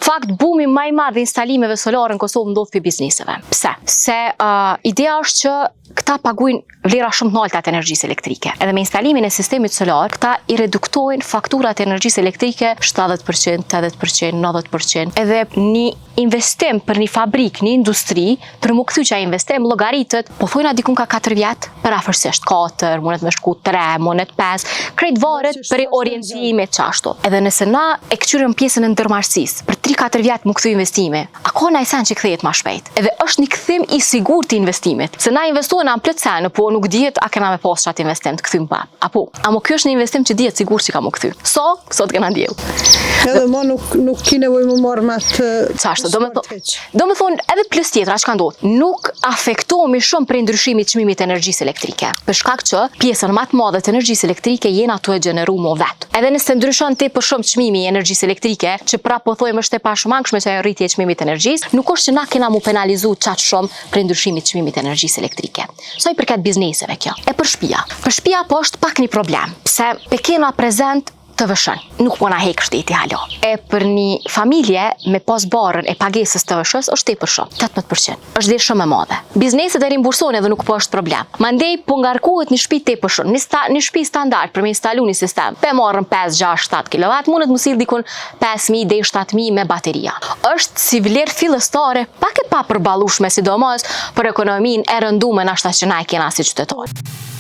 fakt bumi më i madh i instalimeve solare në Kosovë ndodh për bizneseve. Pse? Se ideja është që këta paguajnë vlera shumë të larta të energjisë elektrike. Edhe me instalimin e sistemit solar, këta i reduktojnë fakturat e energjisë elektrike 70%, 80%, 90%. Edhe një investim për një fabrik, një industri, për më kthy që ai investim llogaritet, po thojna dikun ka 4 vjet, për afërsisht 4, mundet me shku 3, mundet 5, krejt varet për orientimet qashtu. Edhe nëse na e kthyrëm pjesën e ndërmarrësisë, për 3-4 vjet më kthy investime, a ka na sen që kthehet më shpejt. Edhe është një kthim i sigurt të investimit. Se na investojnë në plot sen, po nuk dihet a kena me pas çat investim të kthym pa. Apo, amo ky është një investim që dihet sigurt që ka më kthy. Sot kena ndjell. Edhe më nuk ki nevojë më marr me atë. Çashtu, do të thonë edhe plus tjetra çka ndodh. Nuk afektohemi shumë për ndryshimin e çmimit të energjisë elektrike. Për shkak që pjesën më të madhe të energjisë elektrike jena ato e gjeneruar më vet. Edhe nëse ndryshon tepër shumë çmimi i energjisë elektrike, që prapë po thojmë është e pashmangshme që ajo rritje e çmimit të energjisë, nuk është që na kena mu penalizuar çat shumë për ndryshimin e çmimit të energjisë elektrike. Sa i përket bizneseve kjo. E për shtëpia. Për shtëpia po është pak një problem, pse pe kena prezent të vëshën, nuk po na hek shteti hala. E për një familje me pas barën e pagesës të vëshës është tepër shumë, 18%. Është dhe shumë e madhe. Bizneset e rimbursohen edhe nuk po është problem. Mandej po ngarkohet një shtëpi tepër shumë, një shtëpi standard për me instalu një sistem. Pe marrën 5, 6, 7 kW, mundet mu sill dikun 5000 deri 7000 me bateria. Është si vlerë fillestare pak e papërballueshme, sidomos për ekonominë e rënduar na që na e kena si qytetarë.